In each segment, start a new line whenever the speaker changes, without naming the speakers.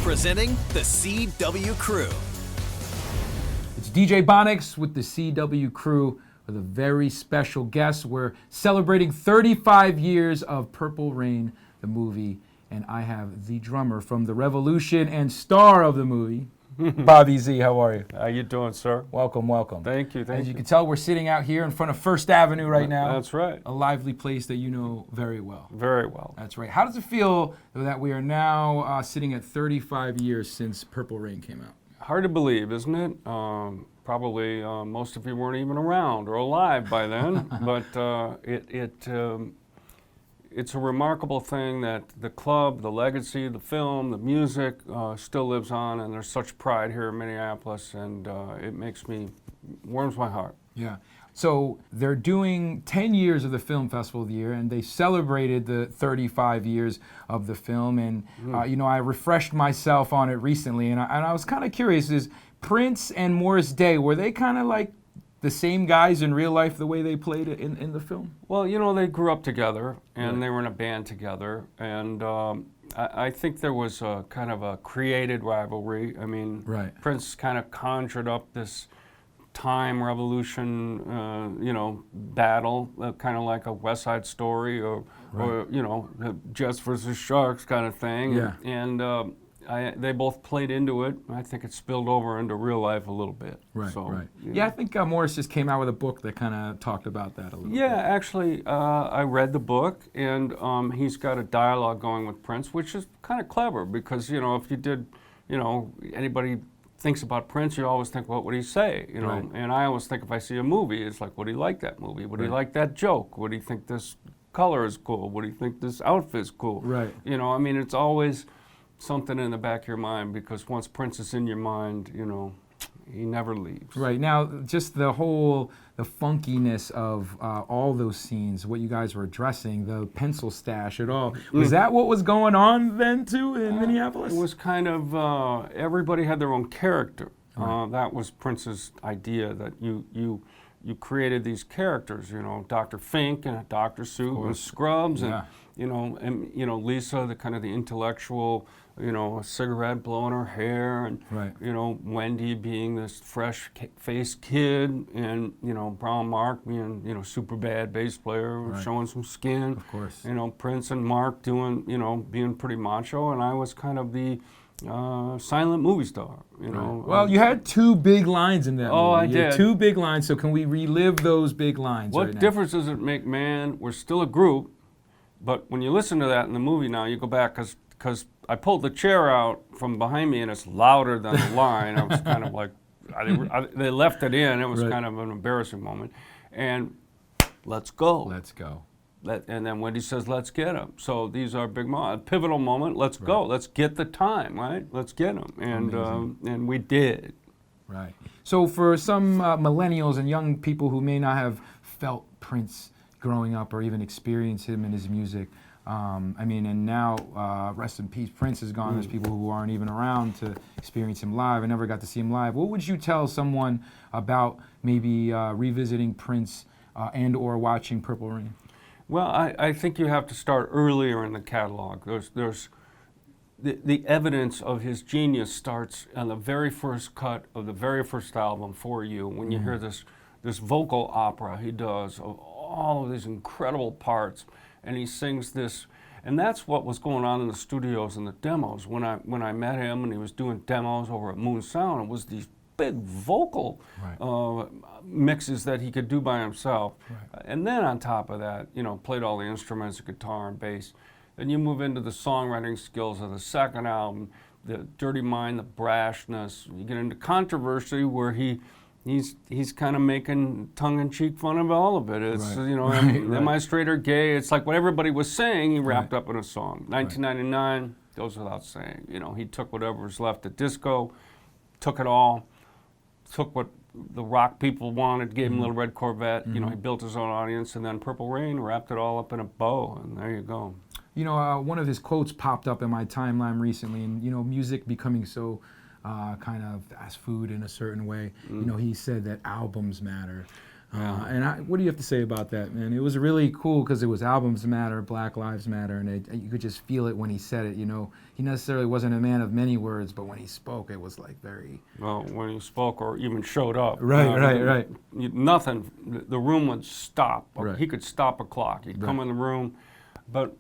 Presenting the CW Crew.
It's DJ Bonics with the CW Crew with a very special guest. We're celebrating 35 years of Purple Rain, the movie, and I have the drummer from The Revolution and star of the movie, Bobby Z. How are you?
How you doing, sir?
Welcome, welcome.
Thank you, thank
As
you.
you can tell, we're sitting out here in front of First Avenue right now.
That's right.
A lively place that you know very well.
Very well.
That's right. How does it feel that we are now sitting at 35 years since Purple Rain came out?
Hard to believe, isn't it? Probably most of you weren't even around or alive by then, but it's a remarkable thing that the club, the legacy, the film, the music still lives on, and there's such pride here in Minneapolis, and it warms my heart.
Yeah. So they're doing 10 years of the Film Festival of the Year, and they celebrated the 35 years of the film. And, I refreshed myself on it recently, and I was kind of curious, is Prince and Morris Day, were they kind of like the same guys in real life the way they played it in the film?
Well, they grew up together, and they were in a band together, and I think there was a kind of a created rivalry. I mean, Prince kind of conjured up this time revolution, battle, kind of like a West Side Story or Jets versus Sharks kind of thing.
Yeah.
And they both played into it. I think it spilled over into real life a little bit.
Right,
so,
right. Yeah, I think Morris just came out with a book that kind of talked about that a little bit.
Yeah, actually, I read the book, and he's got a dialogue going with Prince, which is kind of clever because, if you did, anybody thinks about Prince, you always think, what would he say?
Right.
And I always think if I see a movie, it's like, would he like that movie? Would he like that joke? Would he think this color is cool? Would he think this outfit is cool?
Right.
It's always something in the back of your mind because once Prince is in your mind, he never leaves.
Right. Now, just the funkiness of all those scenes, what you guys were addressing, the pencil stash at all, was that what was going on then, too, in Minneapolis?
It was kind of, everybody had their own character.
Right.
That was Prince's idea, that you created these characters, Dr. Fink and Dr. Sue and Scrubs, and, Lisa, the kind of the intellectual, a cigarette blowing her hair, and, Wendy being this fresh-faced kid, and, Brown Mark being, super bad bass player, showing some skin.
Of course.
Prince and Mark doing, being pretty macho, and I was kind of the silent movie star,
Well, you had two big lines in that movie.
I
You had
did.
two big lines, so can we relive those big lines right now?
What difference does it make, man? We're still a group, but when you listen to that in the movie now, you go back, because I pulled the chair out from behind me, and it's louder than the line. I was kind of like, they left it in. It was kind of an embarrassing moment. And let's go.
Let's go.
And then Wendy says, let's get him. So these are big pivotal moment. Let's go. Let's get the time, right? Let's get him. And we did.
Right. So for some millennials and young people who may not have felt Prince growing up or even experienced him and his music, and now, rest in peace, Prince is gone. There's people who aren't even around to experience him live. I never got to see him live. What would you tell someone about maybe revisiting Prince and or watching Purple Rain?
Well, I think you have to start earlier in the catalog. There's the evidence of his genius starts on the very first cut of the very first album, For You, when you hear this vocal opera he does of all of these incredible parts, and he sings this, and that's what was going on in the studios and the demos. When I met him and he was doing demos over at Moon Sound, it was these big vocal mixes that he could do by himself.
Right.
And then on top of that, played all the instruments, guitar and bass. Then you move into the songwriting skills of the second album, the dirty mind, the brashness. You get into controversy where he's kind of making tongue-in-cheek fun of all of it. It's, am I straight or gay? It's like what everybody was saying, he wrapped up in a song. 1999 goes without saying. He took whatever was left at disco, took it all, took what the rock people wanted, gave him Little Red Corvette, he built his own audience, and then Purple Rain wrapped it all up in a bow, and there you go.
One of his quotes popped up in my timeline recently, and, music becoming so kind of fast food in a certain way. He said that albums matter. And what do you have to say about that, man? It was really cool because it was Albums Matter, Black Lives Matter, and you could just feel it when he said it. You know, he necessarily wasn't a man of many words, but when he spoke, it was like very...
Well, when he spoke or even showed up.
Right.
Nothing. The room would stop.
Right.
He could stop a clock. He'd come in the room. But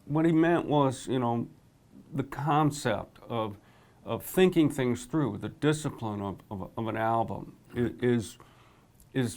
what he meant was, you know, the concept of thinking things through, the discipline of an album is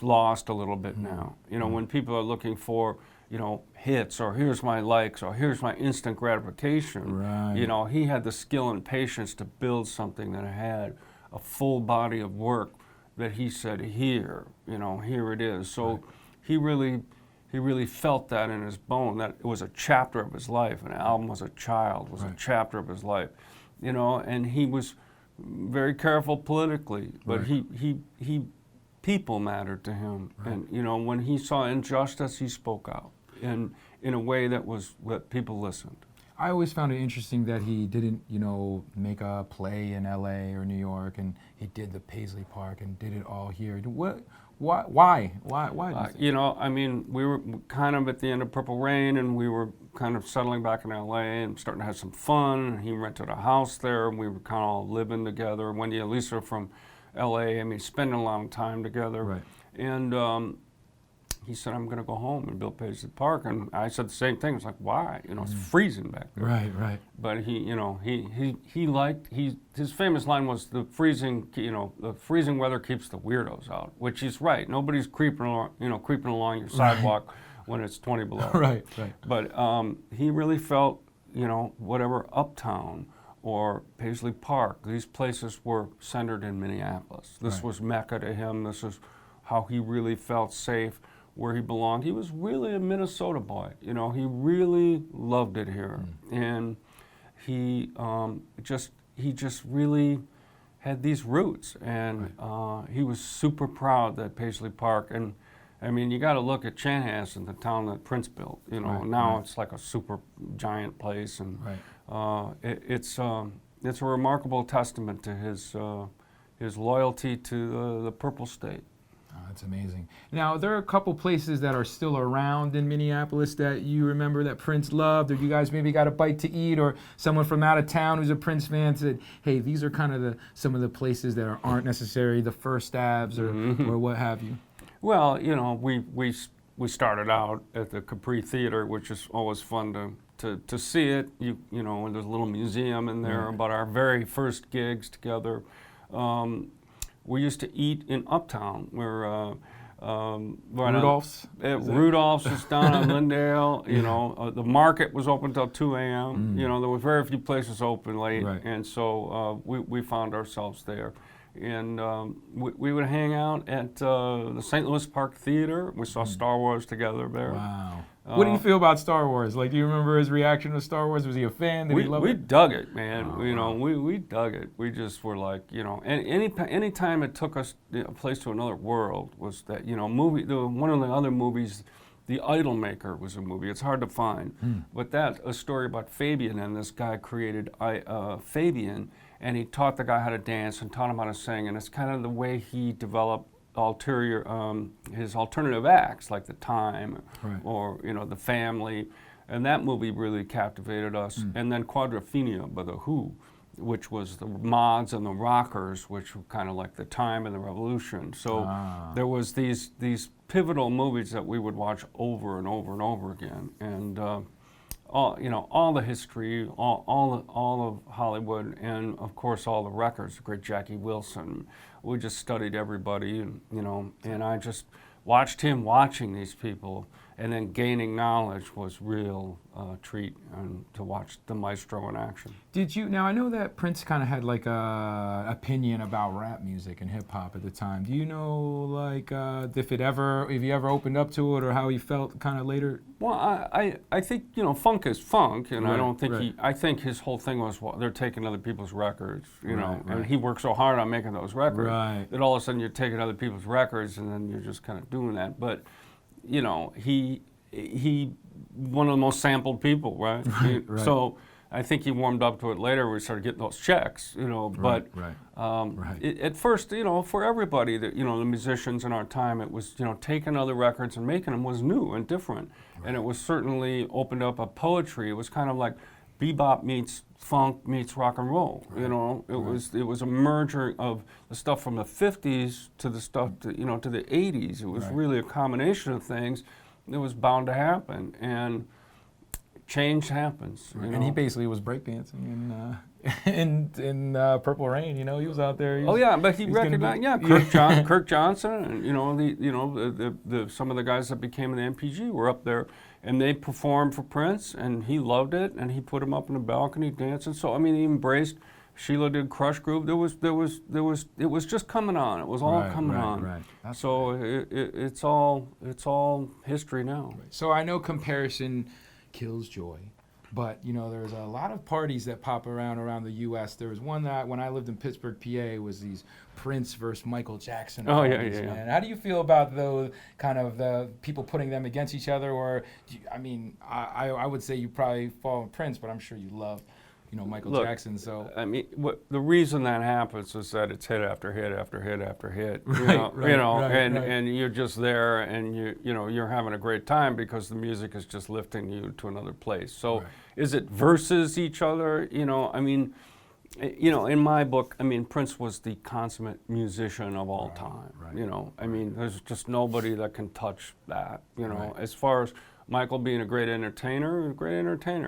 lost a little bit now. You know, when people are looking for, you know, hits or here's my likes or here's my instant gratification,
Right.
you know, he had the skill and patience to build something that had a full body of work that he said, here, you know, here it is. So he really felt that in his bone, that it was a chapter of his life. An album was a child, was a chapter of his life, you know, and he was very careful politically, but he people mattered to him. And, you know, when he saw injustice, he spoke out in a way that people listened.
I always found it interesting that he didn't, you know, make a play in L.A. or New York, and he did the Paisley Park and did it all here. What? Why?
You know, I mean, we were kind of at the end of Purple Rain, and we were kind of settling back in L.A. and starting to have some fun. He rented a house there, and we were kind of all living together. Wendy and Lisa from L.A., I mean, spending a lot of time together.
Right.
And he said, I'm going to go home and build Paisley Park. And I said the same thing. It's like, why? You know, it's freezing back there.
Right.
But he, you know, his famous line was the freezing weather keeps the weirdos out, which he's right. Nobody's creeping along your sidewalk when it's 20 below.
Right.
But he really felt, you know, whatever Uptown or Paisley Park, these places were centered in Minneapolis. This was Mecca to him. This is how he really felt safe, where he belonged. He was really a Minnesota boy. You know, he really loved it here. And he just really had these roots. And he was super proud that Paisley Park, and I mean, you got to look at Chanhassen, the town that Prince built. You know, now it's like a super giant place, and it's a remarkable testament to his loyalty to the Purple State.
Oh, that's amazing. Now, there are a couple places that are still around in Minneapolis that you remember that Prince loved, or you guys maybe got a bite to eat, or someone from out of town who's a Prince fan said, hey, these are kind of some of the places that aren't necessarily the First Aves or what have you.
Well, you know, we started out at the Capri Theater, which is always fun to see it. You know, and there's a little museum in there about our very first gigs together. We used to eat in Uptown, where
Rudolph's?
Rudolph's is down on Lindale. You know, the market was open till 2 a.m. You know, there were very few places open late, and so we found ourselves there. And we would hang out at the St. Louis Park Theater. We saw Star Wars together there.
Wow. What do you feel about Star Wars? Like, do you remember his reaction to Star Wars? Was he a fan? Did he love it?
We dug it, man.
Oh,
you know, we dug it. We just were like, you know, and any time it took us a place to another world was that, you know, one of the other movies, The Idolmaker was a movie. It's hard to find. But a story about Fabian, and this guy created Fabian, and he taught the guy how to dance and taught him how to sing, and it's kind of the way he developed his alternative acts, like The Time or, you know, The Family, and that movie really captivated us. And then Quadrophenia by The Who, which was the Mods and the Rockers, which were kind of like The Time and the Revolution. So there was these pivotal movies that we would watch over and over and over again, and all the history, all of Hollywood, and of course all the records. The great Jackie Wilson. We just studied everybody, and you know, and I just watched him watching these people, and then gaining knowledge was real treat, and to watch the maestro in action.
Did you, now I know that Prince kind of had like a opinion about rap music and hip hop at the time. Do you know like if he ever opened up to it, or how he felt kind of later?
Well, I think, you know, funk is funk, and I don't think I think his whole thing was, well, they're taking other people's records, you know, and he worked so hard on making those records that all of a sudden you're taking other people's records and then you're just kind of doing that. But, you know, he one of the most sampled people, right? So I think he warmed up to it later. We started getting those checks, you know. But at first, you know, for everybody, that you know, the musicians in our time, it was, you know, taking other records and making them was new and different, and it was certainly opened up a poetry. It was kind of like bebop meets funk meets rock and roll. You know, it was a merger of the stuff from the '50s to the stuff to, you know, to the '80s. It was really a combination of things that was bound to happen, and change happens. You know?
And he basically was breakdancing in Purple Rain. You know, he was out there.
But he recognized, Kirk Johnson, and you know, the some of the guys that became in the MPG were up there, and they performed for Prince, and he loved it, and he put him up in the balcony dancing. So I mean, he embraced. Sheila did Crush Groove. It was just coming on. It was all coming on. So it's all history now.
So I know comparison kills joy, but you know, there's a lot of parties that pop around the U.S. There was one that when I lived in Pittsburgh, PA, was these Prince versus Michael Jackson parties. Man. How do you feel about those kind of the people putting them against each other? Or I mean, I would say you probably fall on Prince, but I'm sure you love, you know, Michael Jackson. So
I mean, the reason that happens is that it's hit after hit after hit after hit. And you're just there, and you know you're having a great time because the music is just lifting you to another place. So is it versus each other? You know, I mean, you know, in my book, I mean, Prince was the consummate musician of all time. You know, I mean, there's just nobody that can touch that. You know, as far as Michael being a great entertainer,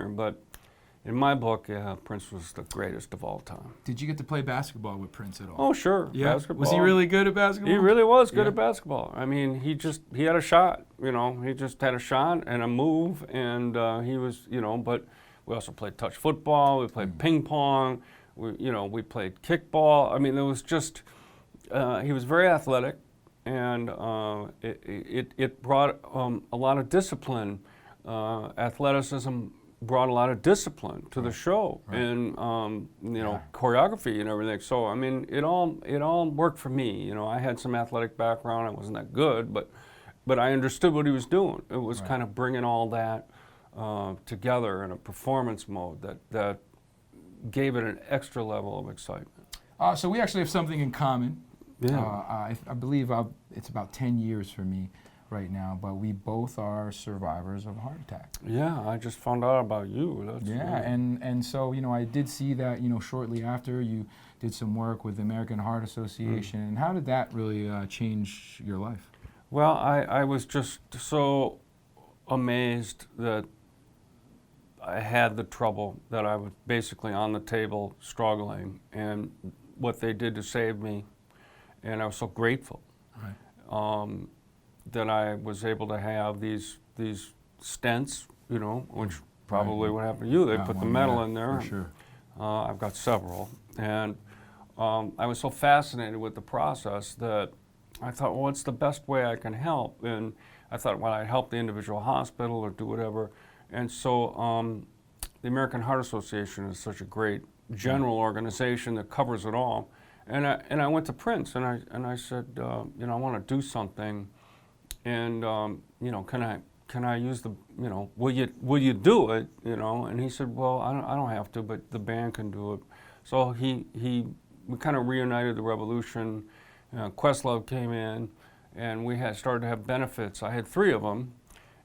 but in my book, Prince was the greatest of all time.
Did you get to play basketball with Prince at all?
Oh, sure.
Yeah.
Basketball.
Was he really good at basketball?
He really was good at basketball. I mean, he had a shot, you know. He just had a shot and a move, and he was, you know, but we also played touch football. We played ping pong. We played kickball. I mean, there was just, he was very athletic, and it brought a lot of discipline. Athleticism brought a lot of discipline to the show, and you know, choreography and everything. So I mean, it all worked for me. You know, I had some athletic background. I wasn't that good, but I understood what he was doing. It was kind of bringing all that together in a performance mode that gave it an extra level of excitement.
So we actually have something in common.
Yeah.
I believe it's about 10 years for me right now, but we both are survivors of a heart attack.
Yeah, I just found out about you. That's
and so, you know, I did see that, you know, shortly after you did some work with the American Heart Association. And how did that really change your life?
Well, I was just so amazed that I had the trouble, that I was basically on the table struggling, and what they did to save me, and I was so grateful. That I was able to have these stents, you know, which probably would happen to you. They put the metal in there.
For sure.
I've got several. And I was so fascinated with the process that I thought, well, what's the best way I can help? And I thought, well, I'd help the individual hospital or do whatever. And so the American Heart Association is such a great general organization that covers it all. And I went to Prince, and I said, you know, I want to do something. And you know, can I use the, you know, will you do it, you know? And he said, well, I don't have to, but the band can do it. So we kind of reunited the revolution. Questlove came in, and we started to have benefits. I had 3 of them,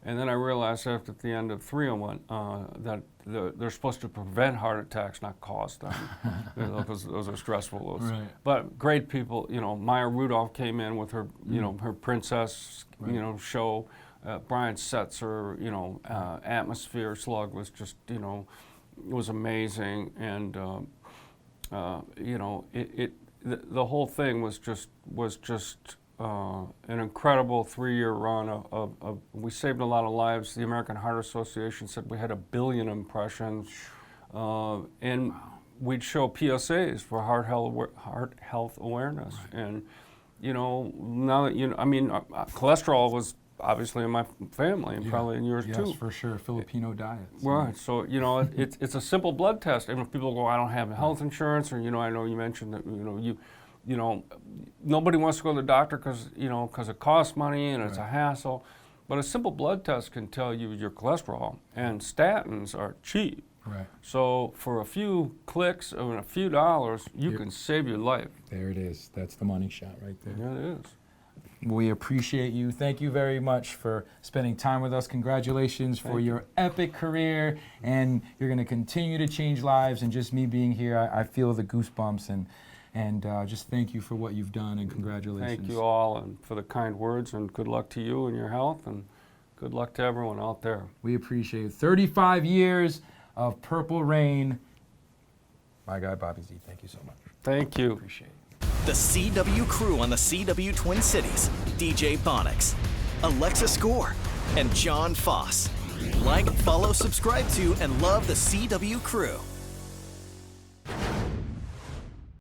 and then I realized after the end of 3 of them that they're supposed to prevent heart attacks, not cause them, because those are stressful. But great people, you know, Maya Rudolph came in with her, you know, her Princess, you know, show. Brian Setzer, you know, Atmosphere Slug was just, you know, it was amazing, and you know, the whole thing was just an incredible 3-year run of we saved a lot of lives. The American Heart Association said we had 1 billion impressions, and we'd show PSAs for heart health awareness. And you know, now that you know, I mean, cholesterol was obviously in my family, and probably in yours too.
Yes, for sure. Filipino diets.
Right. So you know, it's a simple blood test. And if people go, I don't have health insurance, or you know, I know you mentioned that you know, nobody wants to go to the doctor because it costs money and it's a hassle. But a simple blood test can tell you your cholesterol, and statins are cheap.
Right.
So for a few clicks and a few dollars, you can save your life.
There it is. That's the money shot right there.
Yeah, it is.
We appreciate you. Thank you very much for spending time with us. Congratulations for your epic career, and you're going to continue to change lives. And just me being here, I feel the goosebumps, and just thank you for what you've done, and congratulations.
Thank you all, and for the kind words, and good luck to you and your health, and good luck to everyone out there.
We appreciate it. 35 years of Purple Rain. My guy, Bobby Z, thank you so much.
Thank you.
Appreciate it.
The CW crew on the CW Twin Cities, DJ Bonics, Alexa Score, and John Foss. Like, follow, subscribe to, and love the CW crew.